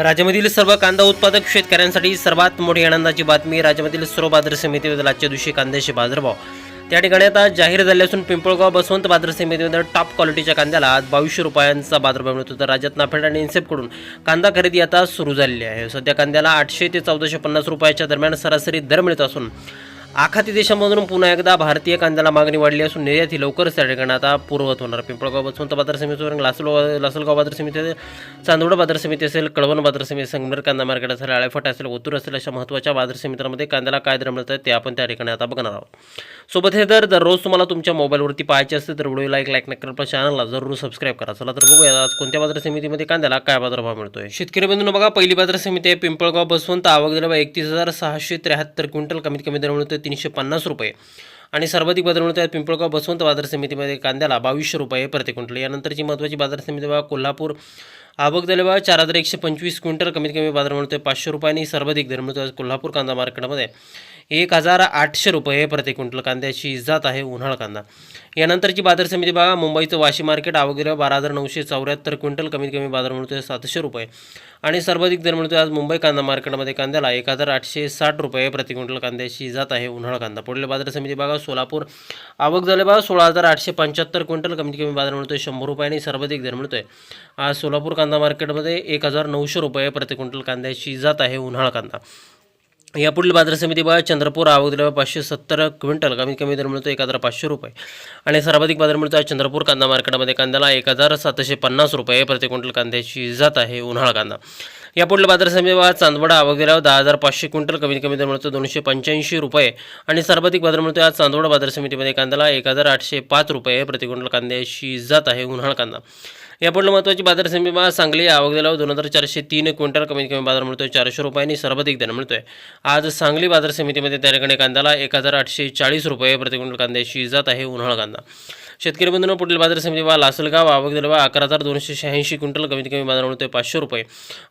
राज्यामधील सर्व कांदा उत्पादक शेतकऱ्यांसाठी सर्वात मोठी आनंदाची बातमी. राज्यामधील सर्व बाजार समितीमध्ये आजच्या दिवशी कांद्याचे बाजारभाव त्या ठिकाणी आता जाहीर झाले असून पिंपळगाव बसवंत बाजार समितीमध्ये टॉप क्वालिटीच्या कांद्याला आज 2200 रुपयांचा बाजारभाव मिळतो. तर राज्यात नाफेड आणि इन्सेपकडून कांदा खरेदी आता सुरू झालेली आहे. सध्या कांद्याला 800 ते 1450 रुपयाच्या दरम्यान सरासरी दर मिळत असून आखाती देशांमधून पुन्हा एकदा भारतीय कांद्याला मागणी वाढली असून निर्यात ही लवकरच त्या ठिकाणी आता पूर्ववत होणार. पिंपळगाव बसवंत बाजार समितीवर लासलगाव बाजार समिती असेल, चांदवड बाजार समिती असेल, कळवण बाजार समिती, संगमेर कांदा मार्केट असेल, आळेफाटा असेल, ओतूर असेल, अशा महत्त्वाच्या बाजार समित्यांमध्ये कांद्याला काय दर मिळत आहे ते आपण त्या ठिकाणी आता बघणार आहोत. सोबत हे दर दररोज तुम्हाला तुमच्या मोबाईलवरती पाहायचे असते तर व्हिडिओला एक लाईक नक्की, आपल्या चॅनलला जरूर सबस्क्राईब करा. चला तर बघूया आज कोणत्या बाजार समितीमध्ये कांद्याला काय बाजारभाव मिळतोय. शेतकरी बंधूंनो बघा, पहिली बाजार समिती आहे पिंपळगाव बसवंत. आवक दिला 31,673 क्विंटल. कमीत कमी दर मिळतोय 350 रुपये आणि सर्वाधिक बाजार मिळतो आहे पिंपळगाव बसवंत बाजार समितीमध्ये कांद्याला 2200 रुपये प्रति क्विंटल. यानंतरची महत्त्वाची बाजार समिती बघा कोल्हापूर. आवक झाली बघा 4125 क्विंटल. कमीत कमी बाजार मिळतोय 500 रुपये आणि सर्वाधिक दर मिळतो कोल्हापूर कांदा मार्केटमध्ये 1800 रुपये प्रति क्विंटल. कांद्याची जात आहे उन्हाळ कांदा. यानंतरची बाजार समिती बघा मुंबईचं वाशी मार्केट. आवक दिली 12974 क्विंटल. कमीत कमी बाजार मिळतोय 700 रुपये आणि सर्वाधिक दर मिळतोय आज मुंबई कांदा मार्केटमध्ये कांद्याला 1860 रुपये प्रति क्विंटल. कांद्याची जात आहे उन्हाळ कांदा. पुढील बाजार समिती बघा सोलापूर. आवक झाले बघा 16875 क्विंटल. कमीत कमी बाजार मिळतोय 100 रुपये आणि सर्वाधिक दर मिळतोय आज सोलापूर कांदा मार्केटमध्ये 1900 रुपये प्रति क्विंटल. कांद्याची जात आहे उन्हाळ कांदा. यापुढील बाजार समिती बघा चंद्रपूर. आवक दिल्या 570 क्विंटल. कमीत कमी दर मिळतो 1500 रुपये आणि सर्वाधिक बाजार मिळतो चंद्रपूर कांदा मार्केटमध्ये कांद्याला 1750 रुपये प्रति क्विंटल. कांद्याची जात आहे उन्हाळ कांदा. यापुढील बाजार समिती बघा चांदवडा. आवक दिल्या 10500 क्विंटल. कमीत कमी दर मिळतो 285 रुपये आणि सर्वाधिक बाजार मिळतो आज चांदवड बाजार समितीमध्ये कांद्याला 1805 रुपये प्रति क्विंटल. कांद्याची जात आहे उन्हाळ कांदा. यापुढील महत्त्वाची बाजार समिती बघा सांगली. आवक दिल्यावर 2403 क्विंटल. कमीत कमी बाजार मिळतोय 400 रुपये आणि सर्वाधिक दर मिळतोय आज सांगली बाजार समितीमध्ये त्या ठिकाणी कांद्याला 1840 रुपये प्रति क्विंटल. कांद्याची जात आहे उन्हाळ कांदा. शेतकरी बंधूंनो पुढील बाजार समिती बघा लासलगाव. आवक दिल्या 11286 क्विंटल. कमीत कमी बाजार मिळतोय 500 रुपये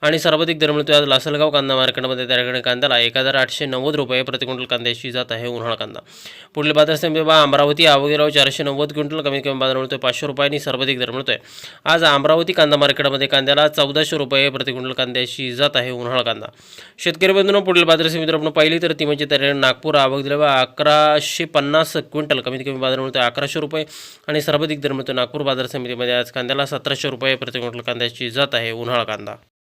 आणि सर्वाधिक दर मिळतोय आज लासलगाव कांदा मार्केटमध्ये त्या ठिकाणी कांद्याला 1890 रुपये प्रति क्विंटल. कांद्याची जात आहे उन्हाळ कांदा. पुढील बाजार समिती बघा अमरावती. आवक दिल्या 490 क्विंटल. कमीत कमी बाजार मिळतोय 500 रुपये आणि सर्वाधिक दर मिळतोय आज अमरावती कांदा मार्केटमध्ये कांद्याला 1400 रुपये प्रति क्विंटल. कांद्याची जात आहे उन्हाळ कांदा. शेतकरी बंधूंनो पुढील बाजार समिती आपण पाहिली तर ती म्हणजे त्या नागपूर. आवक दिल्या 1150 क्विंटल. कमीत कमी बाजार मिळतोय 1100 रुपये आणि सर्वाधिक दर मिळतो नागपूर बाजार समितीमध्ये आज कांद्याला 1700 रुपये प्रति क्विंटल. कांद्याची जात आहे उन्हाळ कांदा.